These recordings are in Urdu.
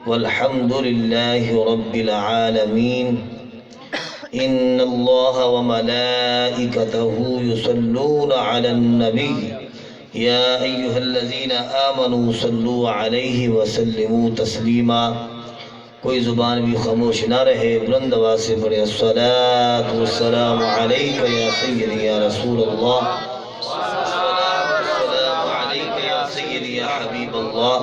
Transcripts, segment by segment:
والحمد لله رب العالمين. إن الله وملائكته يصلون على النبي يا أيها الذين آمنوا صلوا عليه وسلموا تسلیما. کوئی زبان بھی خاموش نہ رہے، بلند آواز سے پڑھے الصلاۃ والسلام علیک یا سیدی یا رسول اللہ، الصلاۃ والسلام علیک یا سیدی یا حبیب اللہ،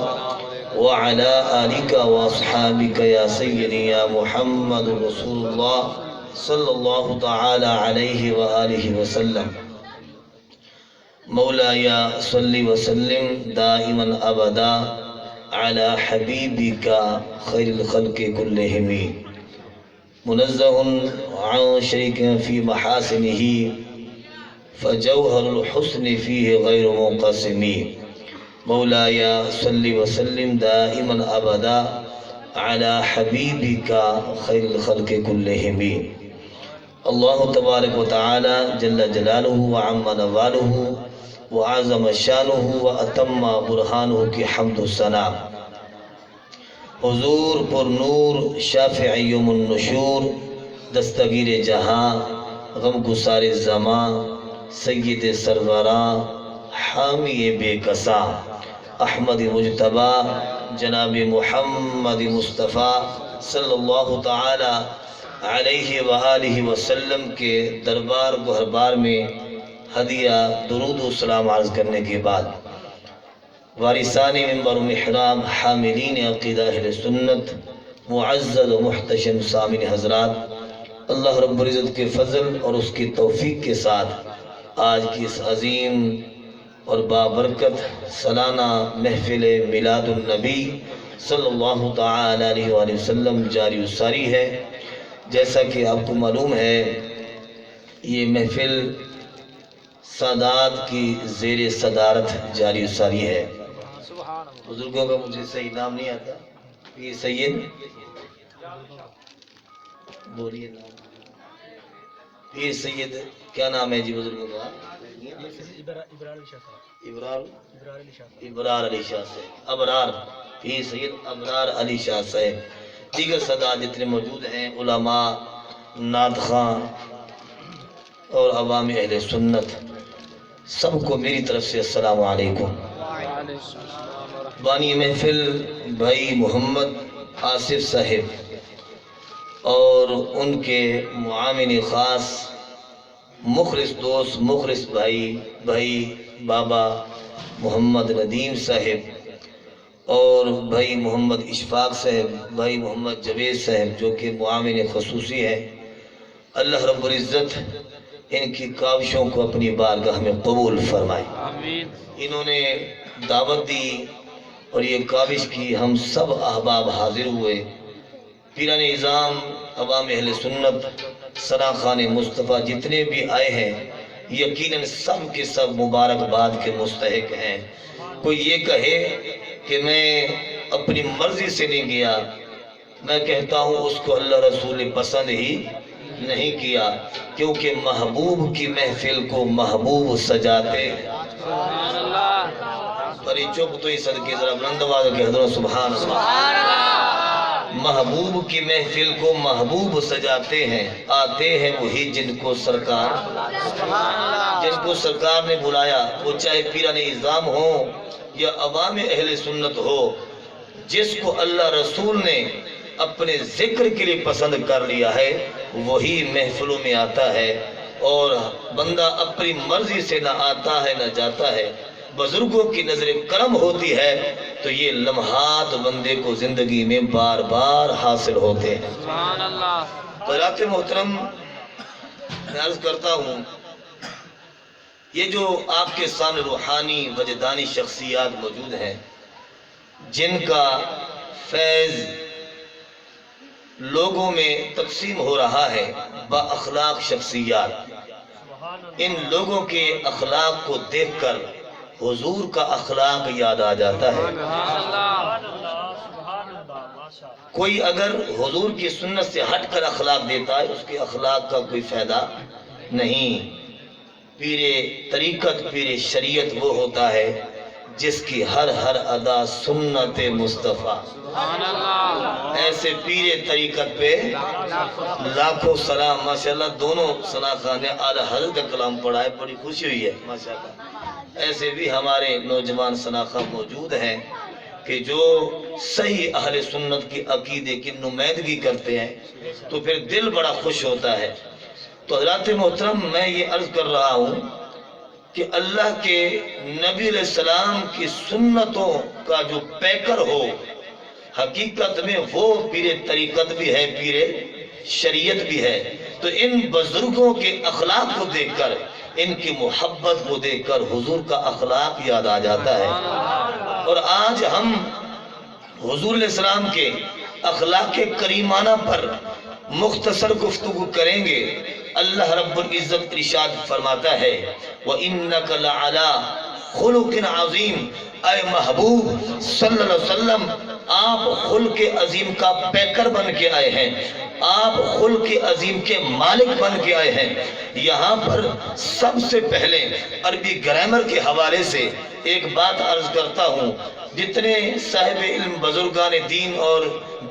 وعلی آلک واصحابک یا سیدی یا محمد رسول اللہ صلی اللہ تعالی علیہ وآلہ وسلم. مولاي صل وسلم دائما ابدا على حبيبك خير الخلق كلهم منزه عن شريك في محاسنه فجوهر الحسن فيه غير منقسم. مولاي صل وسلم دائما ابدا على حبيبك خير الخلق كلهم. اللہ تبارک و تعالی جل جلالہ وعم نوالہ وعظم شانہ واتم برہانہ کی حمد و ثنا. حضور پر نور شافع یوم النشور، دستگیر جہاں غم گسار زماں، سید سروراں حامی بے کساں، احمد مجتبی جناب محمد مصطفیٰ صلی اللہ تعالی علیہ وآلہ وسلم کے دربار گہربار میں ہدیہ درود و سلام عرض کرنے کے بعد، وارثان منبر و محراب، حاملین عقیدہ اہل سنت، معزز و محتشم سامعین حضرات، اللہ رب العزت کے فضل اور اس کی توفیق کے ساتھ آج کی اس عظیم اور بابرکت سالانہ محفل میلاد النبی صلی اللہ تعالی علیہ وآلہ وسلم جاری و ساری ہے. جیسا کہ آپ کو معلوم ہے، یہ محفل سادات کی زیر صدارت جاری و ساری ہے. بزرگوں کا مجھے صحیح نام نہیں آتا. یہ سید بولیے نام. یہ سید کیا نام ہے جی بزرگوں کا؟ ابرار علی شاہ سے ابرار. یہ سید ابرار علی شاہ سے. دیگر صدات جتنے موجود ہیں، علماء، نعت خواں اور عوام اہل سنت، سب کو میری طرف سے السلام علیکم. بانی محفل بھائی محمد آصف صاحب اور ان کے معاون خاص، مخلص دوست، مخلص بھائی بابا محمد ندیم صاحب اور بھائی محمد اشفاق صاحب، بھائی محمد جوید صاحب جو کہ معاون خصوصی ہے. اللہ رب العزت ان کی کاوشوں کو اپنی بارگاہ میں قبول فرمائے. انہوں نے دعوت دی اور یہ کاوش کی، ہم سب احباب حاضر ہوئے. پیران نظام، عوام اہل سنت، ثنا خان مصطفیٰ جتنے بھی آئے ہیں، یقیناً سب کے سب مبارکباد کے مستحق ہیں. کوئی یہ کہے کہ میں اپنی مرضی سے نہیں گیا، میں کہتا ہوں اس کو اللہ رسول نے پسند ہی نہیں کیا، کیونکہ محبوب کی محفل کو محبوب سجاتے. پر یہ چپ تو ہی صدقے ذرا بلند آواز کہہ دو سبحان اللہ. محبوب کی محفل کو محبوب سجاتے ہیں، آتے ہیں وہی جن کو سرکار نے بلایا. وہ چاہے پیران نظام ہو یا عوام اہل سنت ہو، جس کو اللہ رسول نے اپنے ذکر کے لیے پسند کر لیا ہے وہی محفلوں میں آتا ہے. اور بندہ اپنی مرضی سے نہ آتا ہے نہ جاتا ہے. بزرگوں کی نظر کرم ہوتی ہے تو یہ لمحات بندے کو زندگی میں بار بار حاصل ہوتے ہیں. حضرات محترم، میں عرض کرتا ہوں، یہ جو آپ کے سامنے روحانی وجدانی شخصیات موجود ہیں، جن کا فیض لوگوں میں تقسیم ہو رہا ہے، با اخلاق شخصیات، ان لوگوں کے اخلاق کو دیکھ کر حضور کا اخلاق یاد آ جاتا ہے. کوئی اگر حضور کی سنت سے ہٹ کر اخلاق دیتا ہے، اس کے اخلاق کا کوئی فائدہ نہیں. پیر طریقت، پیر شریعت وہ ہوتا ہے جس کی ہر ہر ادا سنت مصطفیٰ. ایسے پیر طریقت پہ لاکھوں سلام. ماشاءاللہ دونوں ثناء نے اعلی حضرت کا کلام پڑھا ہے, بڑی خوشی ہوئی ہے ماشاءاللہ. ایسے بھی ہمارے نوجوان ثناء موجود ہیں کہ جو صحیح اہل سنت کی عقیدے کی نمائندگی کرتے ہیں, تو پھر دل بڑا خوش ہوتا ہے. تو حضرات محترم, میں یہ عرض کر رہا ہوں کہ اللہ کے نبی علیہ السلام کی سنتوں کا جو پیکر ہو, حقیقت میں وہ پیر طریقت بھی ہے, پیر شریعت بھی ہے. تو ان بزرگوں کے اخلاق کو دیکھ کر, ان کی محبت کو دیکھ کر حضور کا اخلاق یاد آ جاتا ہے. اور آج ہم حضور علیہ السلام کے اخلاق کریمانہ پر مختصر گفتگو کریں گے. اللہ رب العزت ارشاد فرماتا ہے, وَإِنَّكَ لَعَلَىٰ خُلُقٍ عَظِيمٍ. اے محبوب صلی اللہ علیہ وسلم, آپ خلق عظیم کا پیکر بن کے آئے ہیں, آپ خلق عظیم کے مالک بن کے آئے ہیں. یہاں پر سب سے پہلے عربی گرامر کے حوالے سے ایک بات عرض کرتا ہوں. جتنے صاحب علم بزرگان دین اور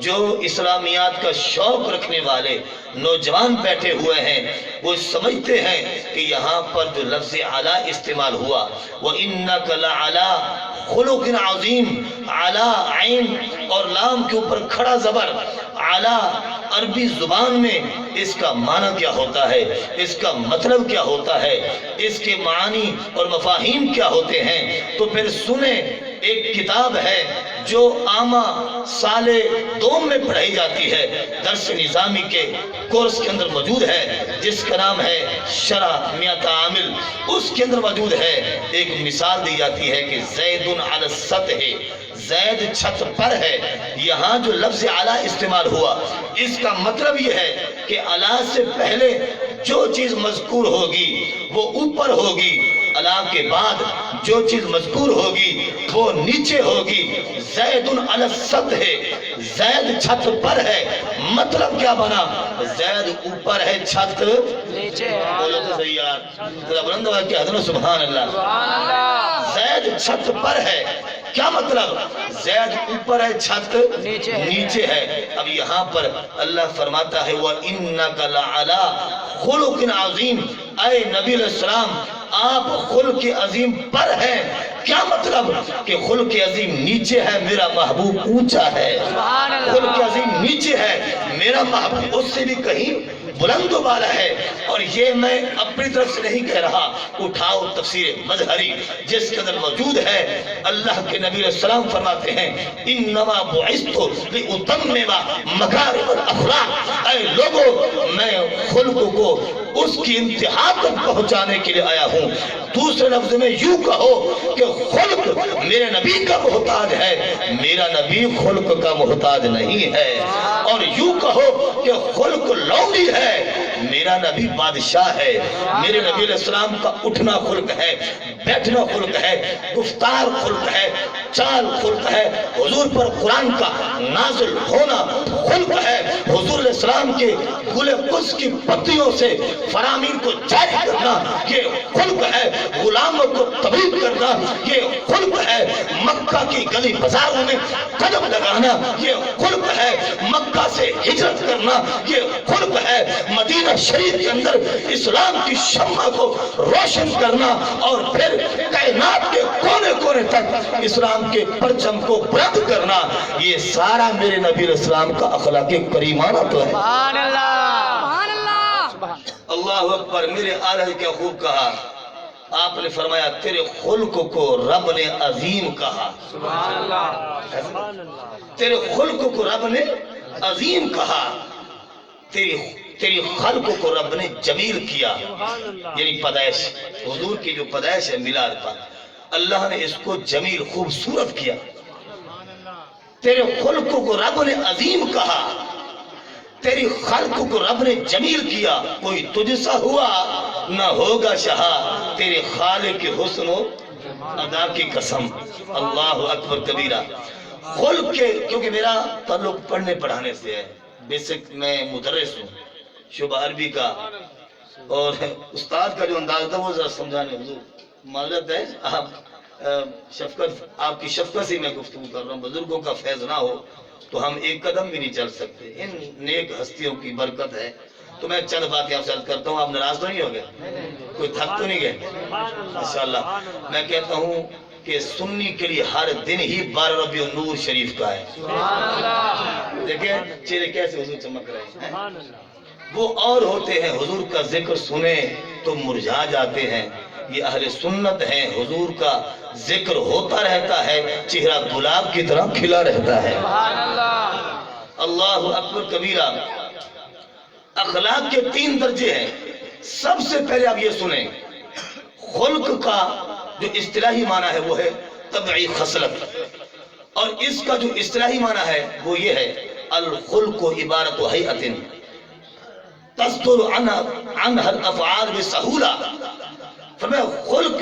جو اسلامیات کا شوق رکھنے والے نوجوان بیٹھے ہوئے ہیں, وہ سمجھتے ہیں کہ یہاں پر جو لفظ اعلیٰ استعمال ہوا, وَإِنَّكَ لَعَلَىٰ خُلُقٍ عَظِيمٍ, اعلیٰ عین اور لام کے اوپر کھڑا زبر, اعلیٰ عربی زبان میں اس کا معنی کیا ہوتا ہے, اس کا مطلب کیا ہوتا ہے, اس کے معنی اور مفاہیم کیا ہوتے ہیں, تو پھر سنیں. ایک کتاب ہے جو عامہ سال 2 میں پڑھائی جاتی ہے, درس نظامی کے کورس کے اندر موجود ہے, جس کا نام ہے شرح میت عامل. اس کے اندر موجود ہے, ایک مثال دی جاتی ہے کہ زید علی السطح, زید چھت پر ہے. یہاں جو لفظ اعلیٰ استعمال ہوا, اس کا مطلب یہ ہے کہ اعلیٰ سے پہلے جو چیز مذکور ہوگی وہ اوپر ہوگی, اعلیٰ کے بعد جو چیز مذکور ہوگی وہ نیچے ہوگی. زید علی السطح, زید چھت پر ہے. مطلب کیا بنا, زید اوپر ہے, چھت نیچے ہے. بولو تو صحیح یار, ذرا بلند آواز کے حضرت سبحان اللہ. زید چھت پر ہے, کیا مطلب, زید اوپر ہے, چھت نیچے ہے. اب یہاں پر اللہ فرماتا ہے, وَإِنَّكَ لَعَلَىٰ خُلُقٍ عَظِيمٍ. اے نبی علیہ السلام, آپ خلق عظیم پر ہیں. کیا مطلب کہ خلق عظیم نیچے ہے, میرا محبوب اونچا ہے. خلق عظیم نیچے ہے, میرا محبوب اس سے بھی کہیں بلند و بالا ہے. اور یہ میں اپنی طرف سے نہیں کہہ رہا, اٹھاؤ تفسیر مظہری جس کے اندر موجود ہے. اللہ کے نبی علیہ السلام فرماتے ہیں, انما بعثت لاتمم مکارم الاخلاق. اے لوگو, میں خلق کو اس کی انتہا تک پہنچانے کے لیے آیا ہوں. دوسرے لفظ میں یوں کہو کہ خلق میرے نبی کا محتاج ہے, میرا نبی خلق کا محتاج نہیں ہے. اور یوں کہو کہ خلق لونڈی ہے, میرا نبی بادشاہ ہے. میرے نبی علیہ السلام کا اٹھنا خلق ہے, بیٹھنا خلق ہے, گفتار خلق ہے, چال خلق ہے. حضور پر قرآن کا نازل ہونا خلق ہے. حضور علیہ السلام کے گل قدس کی پتیوں سے فرامین کو جاری کرنا یہ خلق ہے. غلاموں کو تبلیغ کرنا یہ خلق ہے. مکہ کی گلی بازاروں میں قدم لگانا یہ خلق ہے. مکہ سے ہجرت کرنا یہ خلق ہے. مدینہ شریف کے اندر اسلام کی شمع کو روشن کرنا اور پھر کائنات کے کونے کونے تک اسلام کے پرچم کو بلند کرنا, یہ سارا میرے نبی علیہ السلام کا اخلاق کریمانہ تو ہے. سبحان اللہ, اللہ اکبر. میرے آلہ کیا خوب کہا, آپ نے فرمایا تیرے خلق کو رب نے عظیم کہا. سبحان اللہ, تیرے خلق کو رب نے عظیم کہا. تیری خلق کو رب نے جمیل کیا, یعنی پیدائش, حضور کی جو پیدائش ہے میلاد پر, اللہ نے اس کو جمیل خوبصورت کیا. تیرے خلق کو رب نے عظیم کہا, تیری خلق کو رب نے جمیل کیا. کوئی تجھ سا ہوا نہ ہوگا شہا, تیرے خالق کے حسن و ادا کی قسم. اللہ اکبر کبیرہ. خلق کے, کیونکہ میرا تعلق پڑھنے پڑھانے سے ہے, بیسک میں مدرس ہوں شعبہ عربی کا, اور استاد کا جو انداز تھا وہ ذرا سمجھانے. حضور معذرت ہے, آپ شفقت، آپ کی شفقت سے میں گفتگو کر رہا ہوں، بزرگوں کا فیض نہ ہو تو ہم ایک قدم بھی نہیں چل سکتے، ان نیک ہستیوں کی برکت ہے۔ تو میں چند باتیں آپ سے عرض کرتا ہوں، آپ ناراض تو نہیں ہو گئے؟ کوئی تھک تو نہیں گئے؟ ماشاءاللہ میں کہتا ہوں کہ سنی کے لیے ہر دن ہی 12 ربیع النور شریف کا ہے۔ دیکھیں چہرے کیسے حضور چمک رہے ہیں۔ وہ اور ہوتے ہیں حضور کا ذکر سنیں تو مرجھا جاتے ہیں، یہ اہل سنت ہیں، حضور کا ذکر ہوتا رہتا ہے، چہرہ گلاب کی طرح کھلا رہتا ہے۔ اللہ اکبر کبیرہ۔ اخلاق کے 3 درجے ہیں۔ سب سے پہلے آپ یہ سنیں، خلق کا جو اصطلاحی معنی ہے وہ ہے طبعی خصلت، اور اس کا جو اصطلاحی معنی ہے وہ یہ ہے الخلق عبارت ہیئت تصدر عنها الافعال بسہولہ۔ فرمایا خلق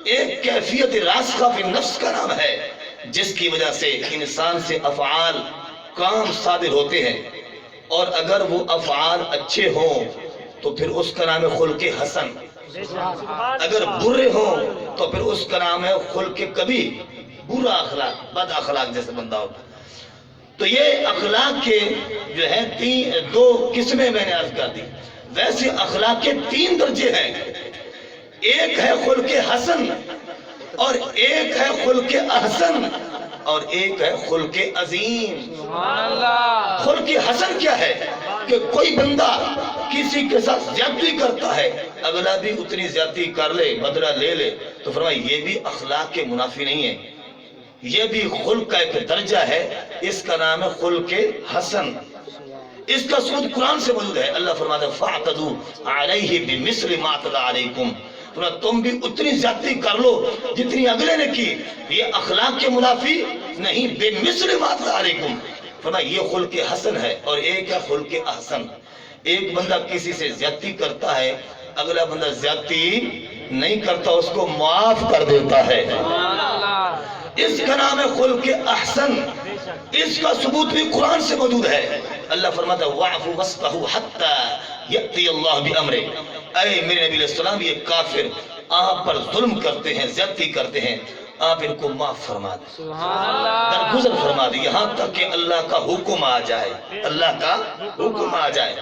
ایک کیفیت راسخہ فی النفس کا نام ہے جس کی وجہ سے انسان سے افعال کام صادر ہوتے ہیں، اور اگر وہ افعال اچھے ہوں تو پھر اس کا نام ہے خلق حسن، اگر برے ہوں تو پھر اس کا نام ہے خلق کبھی، برا اخلاق، بد اخلاق جیسے بندہ ہوتا ہے۔ تو یہ اخلاق کے جو ہے 2 قسمیں میں نے عرض کر دی۔ ویسے اخلاق کے 3 درجے ہیں، ایک ہے خلق حسن، اور ایک ہے خلق احسن، اور ایک ہے خلق عظیم۔ خلق حسن کیا ہے کہ کوئی بندہ کسی کے ساتھ زیادتی کرتا ہے، اگلا بھی اتنی زیادتی کر لے، بدلہ لے لے، تو فرمایا یہ بھی اخلاق کے منافی نہیں ہے، یہ بھی خلق کا ایک درجہ ہے، اس کا نام ہے خلق حسن۔ اس کا ثبوت قرآن سے موجود ہے، اللہ فرماتا ہے فَاعْتَدُوا عَلَيْهِ بِمِثْلِ مَا اعْتَدَىٰ عَلَيْكُمْ۔ تم بھی اتنی زیادتی کر لو جتنی اگلے نے کی، یہ اخلاق کے منافی نہیں، بِمِثْلِ مَا اعْتَدَىٰ عَلَيْكُمْ۔ فرمایا یہ خلق حسن ہے، اور ایک ہے خلق احسن۔ ایک بندہ کسی سے زیادتی کرتا ہے، اگلا بندہ زیادتی نہیں کرتا، اس کو معاف کر دیتا ہے، اس کا نام ہے خلق احسن۔ اس کا ثبوت بھی قرآن سے موجود ہے، اللہ فرماتا ہے وَاعْفُوا وَاصْفَحُوا حَتَّى يَأْتِيَ اللَّهُ بِأَمْرِهِ۔ اے میرے نبی علیہ السلام، یہ کافر آپ پر ظلم کرتے ہیں، زیادتی کرتے ہیں، آپ ان کو معاف فرما دیں، درگزر فرما دیں، یہاں تک کہ اللہ کا حکم آ جائے، اللہ کا حکم آ جائے۔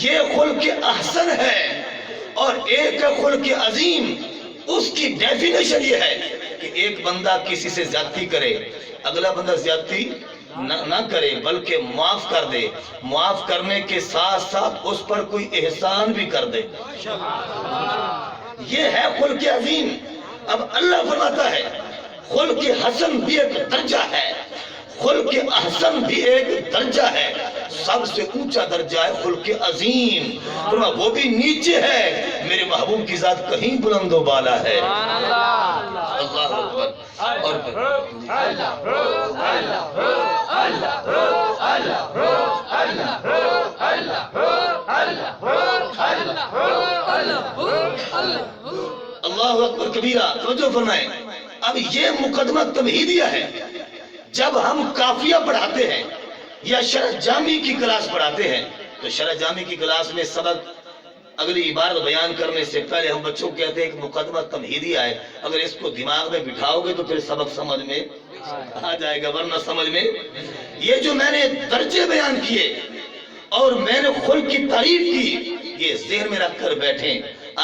یہ خلق احسن ہے، اور ایک ہے خلق عظیم۔ اس کی ڈیفینیشن یہ ہے کہ ایک بندہ کسی سے زیادتی کرے، اگلا بندہ زیادتی نہ کرے بلکہ معاف کر دے، معاف کرنے کے ساتھ ساتھ اس پر کوئی احسان بھی کر دے، یہ ہے خلق عظیم۔ اب اللہ فرماتا ہے خلق حسن بھی ایک درجہ ہے، خلق احسن بھی ایک درجہ ہے، سب سے اونچا درجہ ہے خلق عظیم۔ فرمایا وہ بھی نیچے ہے، میرے محبوب کی ذات کہیں بلند و بالا ہے۔ اللہ اکبر۔ اور اللہ اکبر کبیرہ، توجہ فرمائیں۔ اب یہ مقدمہ تمہیدیہ ہے۔ جب ہم قافیہ پڑھاتے ہیں یا شرح جامی کی کلاس پڑھاتے ہیں تو شرح جامی کی کلاس میں سبق اگلی عبارت بیان کرنے سے پہلے ہم بچوں کو کہتے ہیں کہ مقدمہ تمہیدیہ ہے، اگر اس کو دماغ میں بٹھاؤ گے تو پھر سبق سمجھ میں آ جائے گا، ورنہ سمجھ میں۔ یہ جو میں نے درجے بیان کیے اور میں نے خلق کی تعریف کی، یہ ذہن میں رکھ کر بیٹھیں،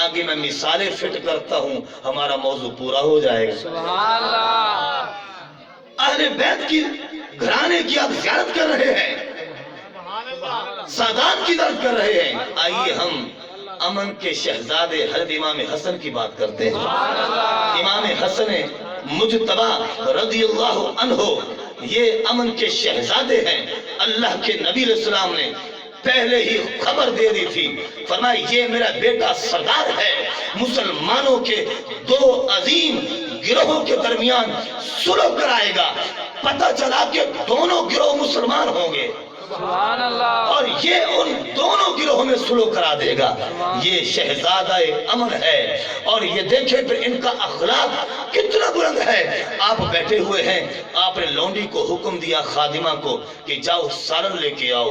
آگے میں مثالیں فٹ کرتا ہوں، ہمارا موضوع پورا ہو جائے گا۔ سبحان اللہ۔ اہل بیت کی گھرانے کی آپ زیارت کر رہے ہیں، سادات کی زیارت کر رہے ہیں، آئیے ہم امن کے شہزادے حضرت امام حسن کی بات کرتے ہیں۔ امام حسن مجتبی رضی اللہ عنہ یہ امن کے شہزادے ہیں۔ اللہ کے نبی علیہ السلام نے پہلے ہی خبر دے دی تھی، فرمایا یہ میرا بیٹا سردار ہے، مسلمانوں کے 2 عظیم گروہوں کے درمیان صلح کرائے گا۔ پتہ چلا کہ دونوں گروہ مسلمان ہوں گے اور یہ ان دونوں گروہوں میں صلح کرا دے گا۔ یہ شہزادہ امن ہے، اور یہ دیکھیں پھر ان کا اخلاق کتنا بلند ہے۔ آپ بیٹھے ہوئے ہیں، آپ نے لونڈی کو حکم دیا خادمہ کو کہ جاؤ سالن لے کے آؤ،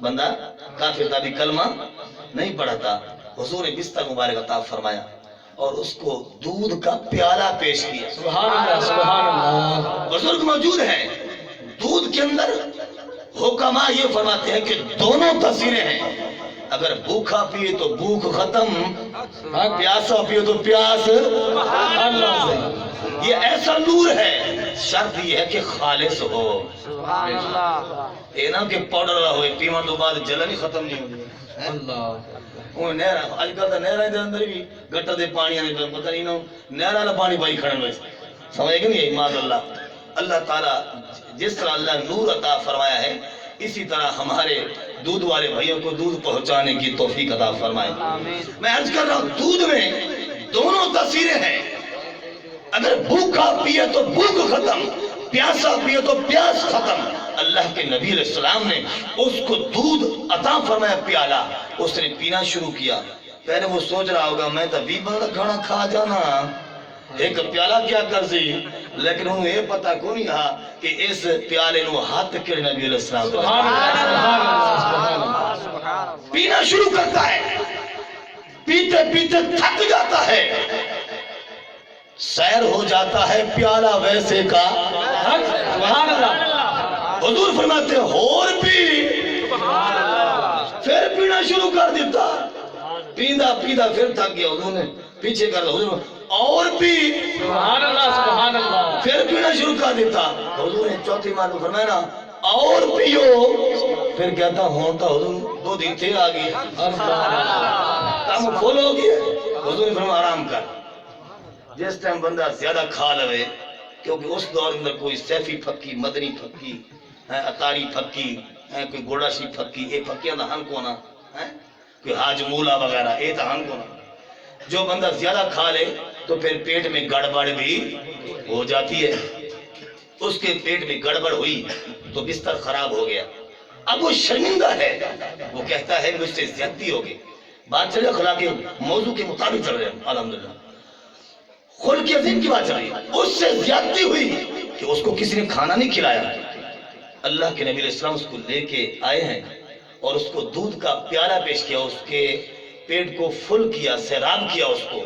بندہ کافر تھا بھی کلمہ نہیں پڑھا تھا، حضور نے بستر مبارک عطا فرمایا اور اس کو دودھ کا پیالہ پیش کیا. سبحان اللہ سبحان اللہ. بزرگ موجود ہیں. دودھ کے اندر حکماء یہ فرماتے ہیں کہ دونوں تاثیریں ہیں. اگر بھوکا پیے تو بھوک ختم، پیاسا پیے تو پیاس. یہ ایسا نور ہے، شرط یہ ہے کہ خالص ہو. یہ نہ کہ پاؤڈر والا ہوئے پیمن تو بعد جلن ہی ختم نہیں ہوگی. وہ نہر اج کل تو نہر دے اندر بھی گٹر دے پانی آنے پتہ نہیں نو نہر والا پانی پائی کھڑن ویسے سمجھ گئے نہیں. ماذ اللہ. اللہ تعالیٰ جس طرح اللہ نور عطا فرمایا ہے اسی طرح ہمارے دودھ والے بھائیوں کو دودھ پہنچانے کی توفیق عطا فرمائے. میں عرض کر رہا ہوں دودھ میں دونوں تاثیریں ہیں. اگر بھوکا پیے تو بھوک ختم، پیاسا پیے تو پیاس ختم. اللہ کے نبی علیہ السلام نے اس کو دودھ عطا فرمایا پیالہ، اس نے پینا شروع کیا. پہلے وہ سوچ رہا ہوگا میں تو 20 بندہ کھانا کھا جانا ایک پیالہ کیا کر سی، لیکن انہوں یہ پتا کو نہیں تھا کہ اس پیالے نو ہاتھ کے نبی علیہ السلام پینا شروع کرتا ہے. پیتے پیتے تھک جاتا ہے، سیر ہو جاتا ہے پیالہ ویسے کا. حضور فرماتے ہیں اور بھی، پھر پینا شروع کر دیتا. پیندہ پیندہ پھر تھک گیا. حضور نے پیچھے کر دیا. حضور اور بھی، سبحان اللہ سبحان اللہ. پھر پینا شروع کر دیتا. حضور نے چوتھی بار کو فرمایا نا اور پیو. پھر کہتا ہوں تو حضور 2 دن تھے آ گئی کام فل ہو گیا. حضور نے فرمایا آرام کر. جس ٹائم بندہ زیادہ کھا لوے، کیونکہ اس دور اندر کوئی سیفی پھکی، مدنی پھکی، اتاری پھکی، کوئی گوڑاشی پھکی، یہ پھکیاں دا ہن کونا، کوئی حاج مولا وغیرہ یہ دا ہن کونا. جو بندہ زیادہ کھا لے تو پھر پیٹ میں گڑبڑ بھی ہو جاتی ہے. اس کے پیٹ میں گڑبڑ ہوئی تو بستر خراب ہو گیا. اب وہ شرمندہ ہے، وہ کہتا ہے مجھ سے زیادتی ہوگی. بات چلے اخلاق کے موضوع کے مطابق چل رہے ہیں الحمدللہ. خلق عظیم کی بات چل رہی ہے. اس سے زیادتی ہوئی کہ اس کو کسی نے کھانا نہیں کھلایا. اللہ کے نبی علیہ السلام اس کو لے کے آئے ہیں اور اس کو دودھ کا پیالہ پیش کیا. اس کے پیٹ کو فل کیا، سیراب کیا اس کو.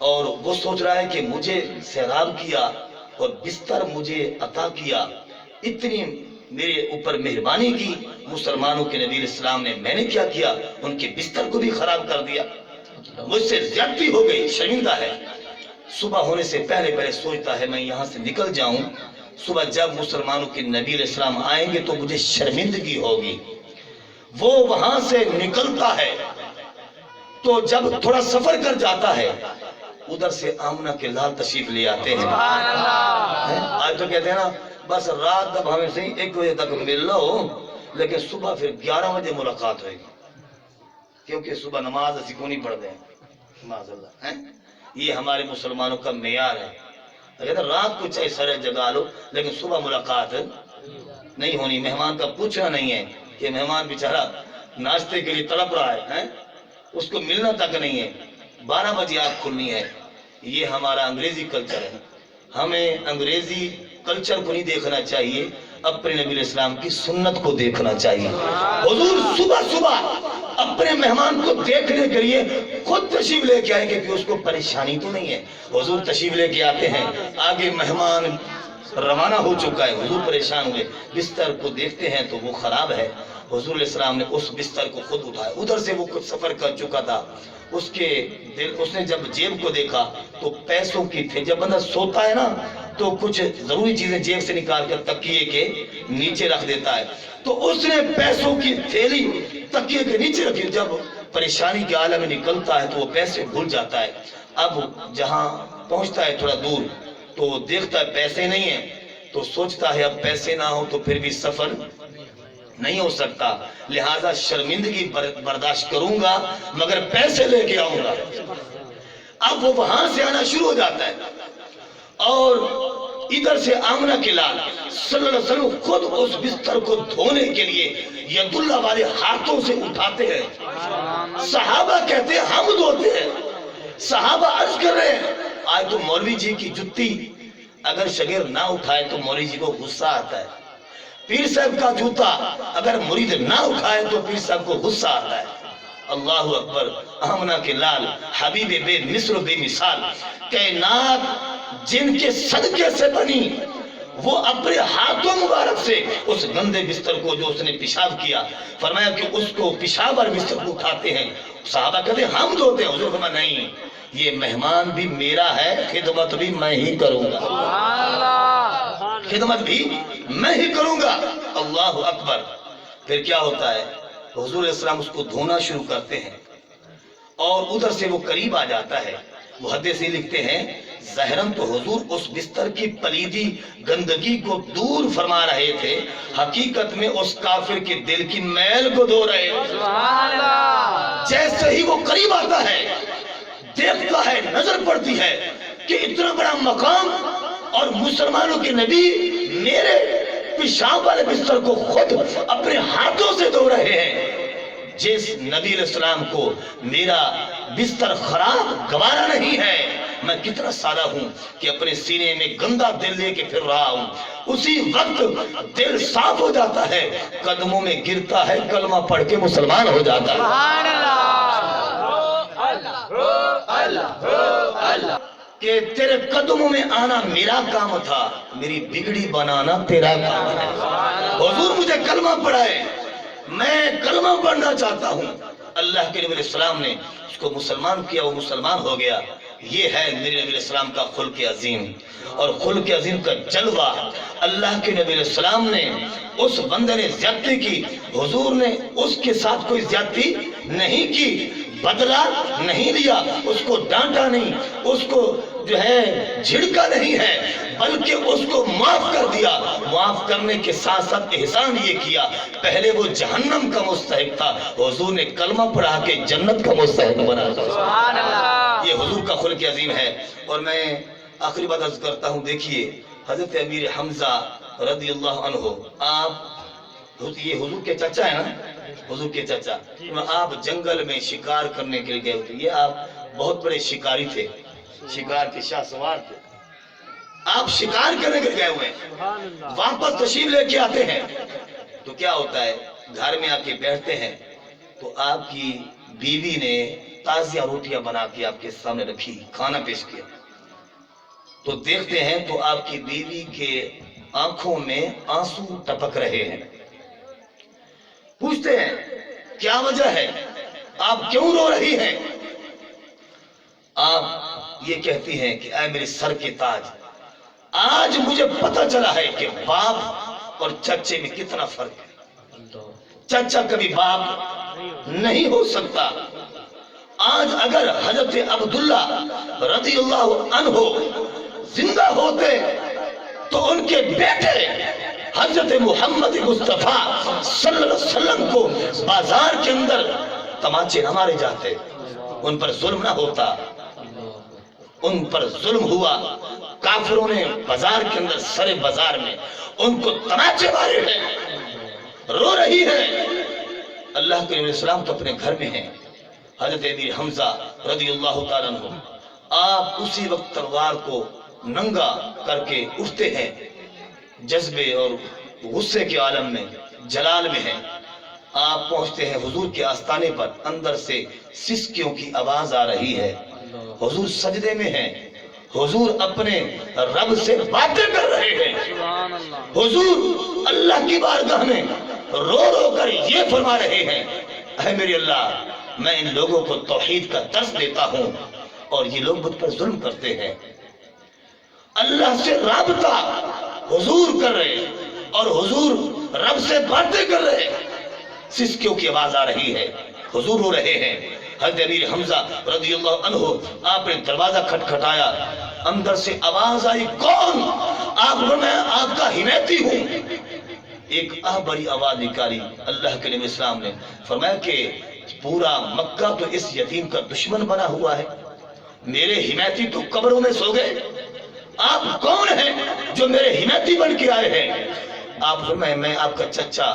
اور وہ سوچ رہا ہے کہ مجھے سیراب کیا اور بستر مجھے عطا کیا، اتنی میرے اوپر مہربانی کی مسلمانوں کے نبی علیہ السلام نے. میں نے کیا کیا؟ ان کے بستر کو بھی خراب کر دیا. مجھ سے زیادتی ہو گئی، شرمندہ ہے. صبح ہونے سے پہلے پہلے سوچتا ہے میں یہاں سے نکل جاؤں. صبح جب مسلمانوں کے نبی علیہ السلام آئیں گے تو مجھے شرمندگی ہوگی. وہ وہاں سے نکلتا ہے تو جب تھوڑا سفر کر جاتا ہے ادھر سے آمنہ کے لال تشریف لے آتے ہیں. آج تو کہتے ہیں نا بس رات تب ہمیں سے 1 بجے تک مل لو، لیکن صبح پھر 11 بجے ملاقات ہوئے گی، کیونکہ صبح نماز اسی کو نہیں پڑھتے ہیں. معاذ اللہ. یہ ہمارے مسلمانوں کا معیار ہے. اگر رات کو چاہے سارے جگہ لو لیکن صبح ملاقات نہیں ہونی. مہمان کا پوچھنا نہیں ہے کہ مہمان بیچارہ ناشتے کے لیے تڑپ رہا ہے، اس کو ملنا تک نہیں ہے. 12 بجے آنکھ کھلنی ہے. یہ ہمارا انگریزی کلچر ہے. ہمیں انگریزی کلچر کو نہیں دیکھنا چاہیے، اپنے نبی علیہ السلام کی سنت کو دیکھنا چاہیے. حضور صبح صبح اپنے مہمان کو دیکھنے کے لیے خود تشریف لے کے آئیں گے کہ اس کو پریشانی تو نہیں ہے. حضور تشریف لے کے آتے ہیں، آگے مہمان روانہ ہو چکا ہے. حضور پریشان ہوئے، بستر کو دیکھتے ہیں تو وہ خراب ہے. حضور علیہ السلام نے اس بستر کو خود اٹھایا. ادھر سے وہ کچھ سفر کر چکا تھا. اس نے جب جیب کو دیکھا تو پیسوں کی تھے. جب بندہ سوتا ہے نا تو کچھ ضروری چیزیں جیب سے نکال کر تکیے کے نیچے رکھ دیتا ہے. تو اس نے پیسوں کی تھیلی تکیے کے نیچے رکھی. جب پریشانی کے عالم میں نکلتا ہے تو وہ پیسے بھول جاتا ہے. اب جہاں پہنچتا ہے تھوڑا دور تو دیکھتا ہے پیسے نہیں ہیں، تو سوچتا ہے اب پیسے نہ ہو تو پھر بھی سفر نہیں ہو سکتا، لہذا شرمندگی برداشت کروں گا مگر پیسے لے کے آؤں گا. اب وہ وہاں سے آنا شروع ہو جاتا ہے اور ادھر سے آمنہ کے لال صلی اللہ علیہ وسلم خود اس بستر کو دھونے کے لیے ید اللہ والے ہاتھوں سے اٹھاتے ہیں. صحابہ کہتے ہیں ہم دھوتے ہیں. صحابہ عرض کر رہے ہیں آج تو مولوی جی کی جتی اگر شاگرد نہ اٹھائے تو مولوی جی کو غصہ آتا ہے. پیر صاحب کا جوتا اگر مرید نہ اٹھائے تو پیر صاحب کو غصہ آتا ہے۔ اللہ اکبر، آمنہ کے لال، حبیب بے مثل و بے مثال، کائنات جن کے صدقے سے بنی، وہ اپنے ہاتھوں مبارک سے اس گندے بستر کو جو اس نے پیشاب کیا، فرمایا کہ اس کو پیشاب اور بستر کو اٹھاتے ہیں۔ صحابہ کہتے ہیں ہم دھوتے ہیں، حضور فرمایا نہیں، یہ مہمان بھی میرا ہے، خدمت بھی میں ہی کروں گا، خدمت بھی میں ہی کروں گا۔ اللہ اکبر۔ پھر کیا ہوتا ہے؟ حضور علیہ السلام اس کو دھونا شروع کرتے ہیں اور ادھر سے وہ قریب آ جاتا ہے۔ محدث لکھتے ہیں ظاہراً تو حضور اس بستر کی پلیدی گندگی کو دور فرما رہے تھے، حقیقت میں اس کافر کے دل کی میل کو دھو رہے تھے۔ جیسے ہی وہ قریب آتا ہے، دیکھتا ہے، نظر پڑتی ہے کہ اتنا بڑا مقام اور مسلمانوں کے نبی میرے پیشاب والے بستر کو خود اپنے ہاتھوں سے دھو رہے ہیں۔ جس نبی علیہ السلام کو میرا بستر خراب گوارا نہیں ہے، میں کتنا سادہ ہوں کہ اپنے سینے میں گندا دل لے کے پھر رہا ہوں، اسی وقت دل صاف ہو جاتا ہے، قدموں میں گرتا ہے، کلمہ پڑھ کے مسلمان ہو جاتا ہے۔ کہ تیرے قدموں میں آنا میرا کام تھا، میری بگڑی بنانا تیرا کام ہے۔ حضور مجھے کلمہ پڑھائے، میں کلمہ پڑھنا چاہتا ہوں۔ اللہ کے نبی علیہ السلام نے اس کو مسلمان کیا، وہ مسلمان ہو گیا۔ یہ ہے میرے نبی علیہ السلام کا خلق عظیم، اور خلق عظیم کا جلوہ۔ اللہ کے نبی علیہ السلام نے اس بندے نے زیادتی کی، حضور نے اس کے ساتھ کوئی زیادتی نہیں کی، بدلہ نہیں لیا، اس کو ڈانٹا نہیں، اس کو جو ہے جھڑکا نہیں ہے، بلکہ اس کو معاف کر دیا۔ معاف کرنے کے ساتھ ساتھ احسان یہ کیا، پہلے وہ جہنم کا مستحق تھا، حضور نے کلمہ پڑھا کے جنت کا مستحق بنا دیا۔ یہ حضور کا خلق عظیم ہے۔ اور میں آخری بات عرض کرتا ہوں، دیکھیے حضرت امیر حمزہ رضی اللہ عنہ، آپ یہ حضور کے چچا ہے نا، حضور کے چچا، آپ جنگل میں شکار کرنے کے لیے گئے ہوتے، یہ آپ بہت بڑے شکاری تھے، شکار کے شاہ سوار تھے، آپ شکار کرنے کے لیے گئے ہوئے ہیں، واپس تشریف لے کے آتے ہیں تو کیا ہوتا ہے، گھر میں آ کے بیٹھتے ہیں تو آپ کی بیوی نے تازیہ روٹیاں بنا کے آپ کے سامنے رکھی، کھانا پیش کیا، تو دیکھتے ہیں تو آپ کی بیوی کے آنکھوں میں آنسو ٹپک رہے ہیں۔ پوچھتے ہیں کیا وجہ ہے، آپ کیوں رو رہی ہیں؟ آپ یہ کہتی ہیں کہ اے میرے سر کے تاج، آج مجھے پتہ چلا ہے کہ باپ اور چچے میں کتنا فرق ہے۔ چچا کبھی باپ نہیں ہو سکتا۔ آج اگر حضرت عبداللہ رضی اللہ عنہ زندہ ہوتے تو ان کے بیٹے حضرت محمد مصطفیٰ صلی اللہ علیہ وسلم کو بازار کے اندر تماچے نہ مارے جاتے، ان پر ظلم نہ ہوتا، ان پر ظلم ہوا، کافروں نے بازار کے اندر سر بازار میں ان کو تماچے مارے ہیں، رو رہی ہے۔ اللہ کے نبی علیہ السلام تو اپنے گھر میں ہیں، حضرت امیر حمزہ رضی اللہ تعالیٰ عنہ آپ اسی وقت تلوار کو ننگا کر کے اٹھتے ہیں، جذبے اور غصے کے عالم میں، جلال میں ہیں۔ آپ پہنچتے ہیں حضور کے آستانے پر، اندر سے سسکیوں کی آواز آ رہی ہے، حضور سجدے میں ہیں، حضور اپنے رب سے باتیں کر رہے ہیں، حضور اللہ کی بارگاہ میں رو رو کر یہ فرما رہے ہیں، اے میرے اللہ، میں ان لوگوں کو توحید کا درس دیتا ہوں اور یہ لوگ مجھ پر ظلم کرتے ہیں۔ اللہ سے رابطہ حضور کر رہے اور حضور رب سے باتیں کر رہے، سسکیوں کی آواز آ رہی ہے، حضور رو رہے ہیں۔ حضرت امیر حمزہ رضی اللہ عنہ آپ نے دروازہ کھٹکھٹایا، اندر سے آواز آئی، کون؟ آپ میں آپ کا حمایتی ہوں۔ ایک بڑی آواز نکالی، اللہ کے نبی اسلام نے فرمایا کہ پورا مکہ تو اس یتیم کا دشمن بنا ہوا ہے، میرے حمایتی تو قبروں میں سو گئے، آپ کون ہیں جو میرے حمایتی بن کے آئے ہیں؟ آپ فرمائے میں آپ کا چچا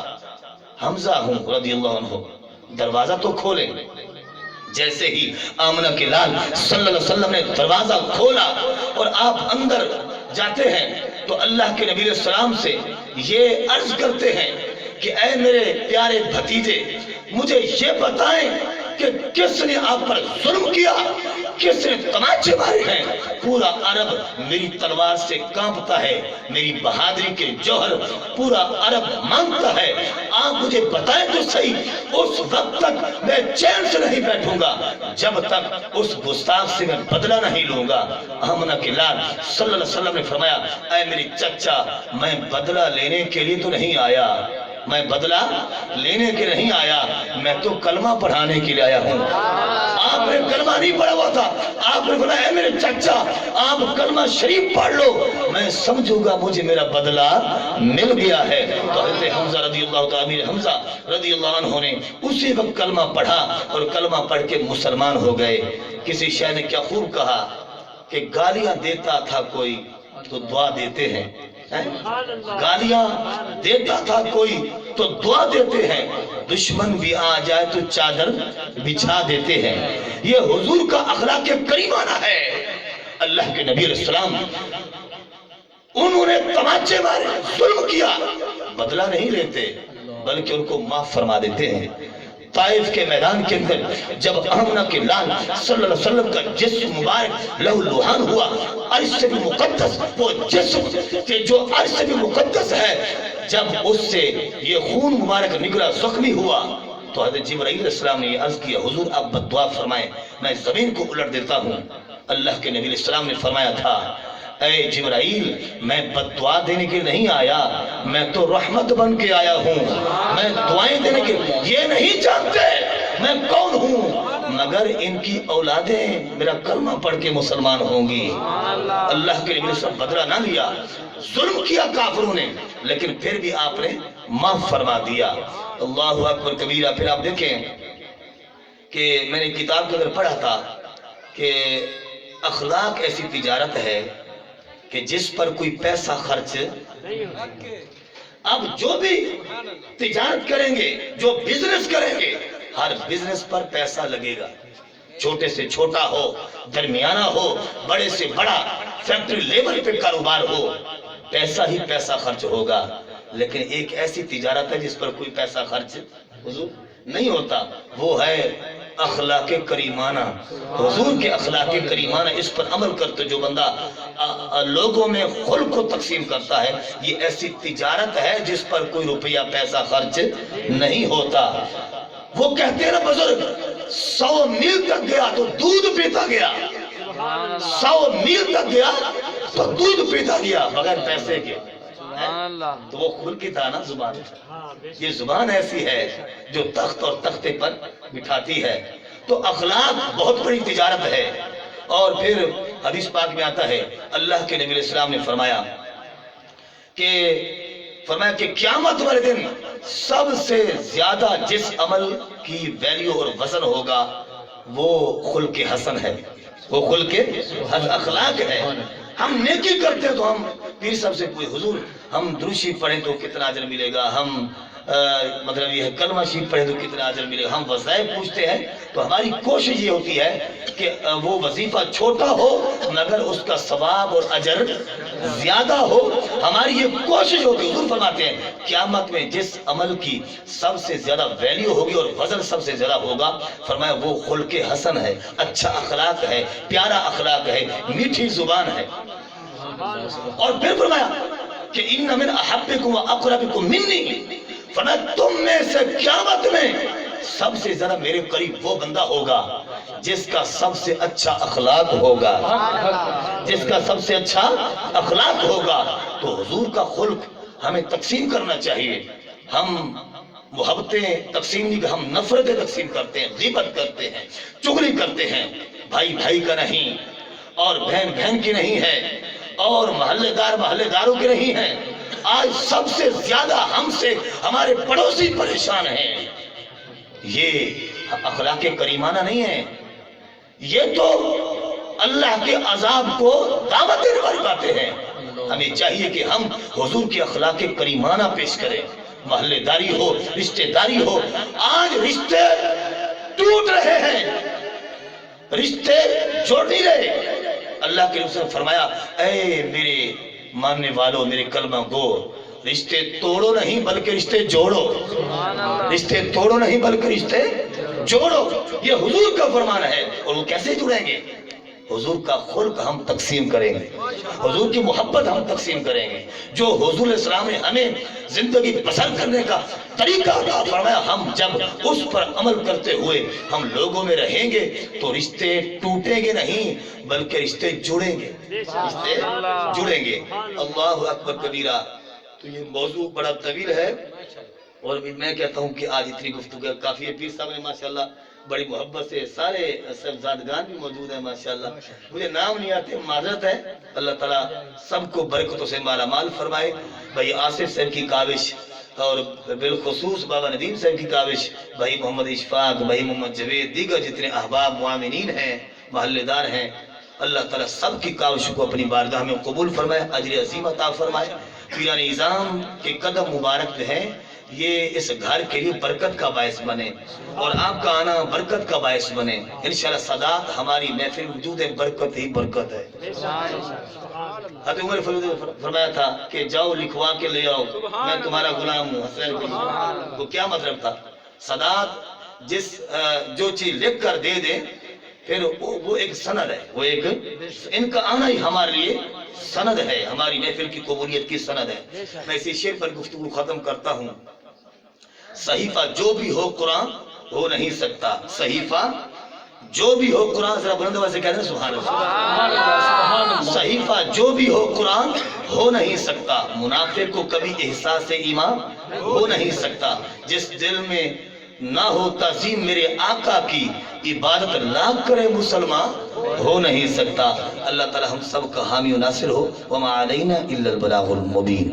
حمزہ ہوں رضی اللہ عنہ، دروازہ تو کھولیں۔ جیسے ہی آمنہ کے لال صلی اللہ علیہ وسلم نے دروازہ کھولا اور آپ اندر جاتے ہیں، تو اللہ کے نبی علیہ السلام سے یہ عرض کرتے ہیں کہ اے میرے پیارے بھتیجے، مجھے یہ بتائیں کہ کس نے آپ پر ظلم کیا، کس نے تماچے مارے ہیں؟ پورا عرب میری تلوار سے کانپتا ہے، میری بہادری کے جوہر پورا عرب مانگتا ہے، آپ مجھے بتائیں تو صحیح۔ اس وقت تک میں چین سے نہیں بیٹھوں گا جب تک اس گستاخ سے میں بدلہ نہیں لوں گا۔ آمنہ کے لال صلی اللہ علیہ وسلم نے فرمایا، اے میری چچا، میں بدلہ لینے کے لیے تو نہیں آیا، میں بدلہ لینے کے نہیں آیا، میں تو کلمہ پڑھانے کے لیے آیا ہوں۔ آپ نے کلمہ نہیں پڑھا ہوا تھا، آپ نے فرمایا اے میرے چچا آپ کلمہ شریف پڑھ لو، میں سمجھوں گا مجھے میرا بدلہ مل گیا ہے۔ تو حضرت حمزہ رضی اللہ تعالیٰ امیر حمزہ رضی اللہ عنہ نے اسی وقت کلمہ پڑھا اور کلمہ پڑھ کے مسلمان ہو گئے۔ کسی شاعر نے کیا خوب کہا کہ گالیاں دیتا تھا کوئی تو دعا دیتے ہیں، گالیاں دیتا تھا کوئی تو دعا دیتے ہیں، دشمن بھی آ جائے تو چادر بچھا دیتے ہیں۔ یہ حضور کا اخلاق کریمانہ ہے۔ اللہ کے نبی علیہ السلام انہوں نے تماچے مارے، ظلم کیا، بدلہ نہیں لیتے بلکہ ان کو معاف فرما دیتے ہیں۔ طائف کے میدان کے اندر جب آمنہ کے لال صلی اللہ علیہ وسلم کا جسم مبارک لہو لوہان ہوا، عرش سے بھی مقدس وہ جسم کہ جو عرش سے بھی مقدس ہے، جب اس سے یہ خون مبارک نکلا، زخمی ہوا، تو حضرت جبرائیل علیہ السلام نے یہ عرض کیا، حضور آپ بددعا فرمائیں، میں زمین کو الٹ دیتا ہوں۔ اللہ کے نبی علیہ السلام نے فرمایا تھا، اے جبرائیل میں بددعا دینے کے نہیں آیا، میں تو رحمت بن کے آیا ہوں، میں دعائیں دینے کے یہ نہیں جانتے میں کون ہوں مگر ان کی اولادیں میرا کلمہ پڑھ کے مسلمان ہوں گی۔ اللہ کے نبی نے بدلہ نہ لیا، ظلم کیا کافروں نے، لیکن پھر بھی آپ نے معاف فرما دیا۔ اللہ اکبر کبیرہ۔ پھر آپ دیکھیں کہ میں نے کتاب کے اندر پڑھا تھا کہ اخلاق ایسی تجارت ہے کہ جس پر کوئی پیسہ خرچ، اب جو بھی تجارت کریں گے، جو بزنس کریں گے، ہر بزنس پر پیسہ لگے گا، چھوٹے سے چھوٹا ہو، درمیانہ ہو، بڑے سے بڑا، فیکٹری لیول پہ کاروبار ہو، پیسہ ہی پیسہ خرچ ہوگا۔ لیکن ایک ایسی تجارت ہے جس پر کوئی پیسہ خرچ حضور نہیں ہوتا، وہ ہے اخلاق کریمانہ۔ حضور کے اخلاق کریمانہ، اس پر عمل کرتے جو بندہ لوگوں میں خلق کو تقسیم کرتا ہے، یہ ایسی تجارت ہے جس پر کوئی روپیہ پیسہ خرچ نہیں ہوتا۔ وہ کہتے ہیں نا بزرگ، 100 میل تک گیا تو دودھ پیتا گیا، 100 میل تک گیا تو دودھ پیتا گیا بغیر پیسے کے۔ تو وہ خود کی تھا نا زبان، یہ زبان ایسی ہے جو تخت اور تختے پر بٹھاتی ہے۔ تو اخلاق بہت بڑی تجارت ہے۔ اور پھر حدیث پاک میں آتا ہے، اللہ کے نبی علیہ السلام نے فرمایا کہ قیامت والے دن سب سے زیادہ جس عمل کی ویلیو اور وزن ہوگا وہ خلق حسن ہے، وہ خلق حسن اخلاق ہے۔ ہم نیکی کرتے تو ہم پیر صاحب سے پوچھے، حضور ہم دروشی پڑھیں تو کتنا اجر ملے گا، ہم مطلب یہ ہے کلمہ شریف پڑھیں تو کتنا اجر ملے گا، ہم وظائف پوچھتے ہیں تو ہماری کوشش یہ ہوتی ہے کہ وہ وظیفہ چھوٹا ہو مگر اس کا ثواب اور اجر زیادہ ہو، ہماری یہ کوشش ہوتی ہے۔ حضور فرماتے ہیں قیامت میں جس عمل کی سب سے زیادہ ویلیو ہوگی اور وزن سب سے زیادہ ہوگا، فرمایا وہ خلق حسن ہے، اچھا اخلاق ہے، پیارا اخلاق ہے، میٹھی زبان ہے۔ اور پھر فرمایا کہ ان من احبکم واقربکم منی، فرمایا تم میں سے قیامت میں سب سے زیادہ میرے قریب وہ بندہ ہوگا جس کا سب سے اچھا اخلاق ہوگا، جس کا سب سے اچھا اخلاق ہوگا۔ تو حضور کا خلق ہمیں تقسیم کرنا چاہیے۔ ہم محبتیں تقسیم نہیں، ہم نفرتیں تقسیم کرتے ہیں، غیبت کرتے ہیں، چغلی کرتے ہیں، بھائی بھائی کا نہیں اور بہن بہن کی نہیں ہے اور محلے دار محلے داروں کے نہیں ہیں۔ آج سب سے زیادہ ہم سے ہمارے پڑوسی پریشان ہیں۔ یہ اخلاق کریمانہ نہیں ہے، یہ تو اللہ کے عذاب کو دعوت دینے والی باتیں ہیں۔ ہمیں چاہیے کہ ہم حضور کی اخلاق کریمانہ پیش کریں، محلے داری ہو، رشتہ داری ہو۔ آج رشتے ٹوٹ رہے ہیں، رشتے جوڑ نہیں رہے۔ اللہ کے رسول نے فرمایا اے میرے ماننے والوں میرے کلمہ گو، رشتے توڑو نہیں بلکہ رشتے جوڑو، رشتے توڑو نہیں بلکہ رشتے جوڑو، یہ حضور کا فرمان ہے۔ اور وہ کیسے جڑیں گے؟ حضور کا خلق ہم تقسیم کریں گے، حضور کی محبت ہم تقسیم کریں گے، جو حضور علیہ السلام نے ہمیں زندگی بسر کرنے کا طریقہ عطا فرمایا، ہم جب اس پر عمل کرتے ہوئے ہم لوگوں میں رہیں گے تو رشتے ٹوٹیں گے نہیں بلکہ رشتے جڑیں گے، رشتے جڑیں گے۔ اللہ اکبر کبیرہ۔ تو یہ موضوع بڑا طویل ہے، اور میں کہتا ہوں کہ آج اتنی گفتگو کافی ہے۔ پیر صاحب نے ماشاءاللہ بڑی محبت سے، سارے صاحبزادگان بھی موجود ہیں ماشاءاللہ، مجھے نام نہیں آتے، معذرت ہے۔ اللہ تعالیٰ سب کو برکتوں سے مالا مال فرمائے۔ بھائی آصف صاحب کی کاوش، اور بالخصوص بابا ندیم صاحب کی کاوش، بھائی محمد اشفاق، بھائی محمد جوید، دیگر جتنے احباب معامنین ہیں، محلے دار ہیں، اللہ تعالیٰ سب کی کاوش کو اپنی بارگاہ میں قبول فرمائے، اجر عظیم عطا فرمائے۔ پیران نظام کے قدم مبارک جو ہیں یہ اس گھر کے لیے برکت کا باعث بنے، اور آپ کا آنا برکت کا باعث بنے انشاءاللہ۔ سادات ہماری محفل وجود ہے، برکت ہی برکت ہے۔ حضرت عمر فرمایا تھا کہ جاؤ لکھوا کے لے آؤ، میں تمہارا غلام ہوں، حسین کو۔ وہ کیا مطلب تھا؟ سادات جو چیز لکھ کر دے دیں پھر وہ ایک سند ہے، وہ ایک، ان کا آنا ہی ہمارے لیے سند ہے، ہماری محفل کی قبولیت کی سند ہے۔ میں اسی شعر پر گفتگو ختم کرتا ہوں۔ صحیفہ جو بھی ہو قرآن ہو نہیں سکتا، صحیفہ جو بھی ہو قرآن، ذرا بلند آواز سے کہتے ہیں سبحان اللہ۔ صحیفہ جو بھی ہو قرآن ہو نہیں سکتا، منافق کو کبھی احساس ایمان ہو نہیں سکتا، جس دل میں نہ ہو تعظیم میرے آقا کی، عبادت لاکھ کرے مسلمان ہو نہیں سکتا۔ اللہ تعالی ہم سب کا حامی و ناصر ہو۔ وما علینا الا البلاغ المبین۔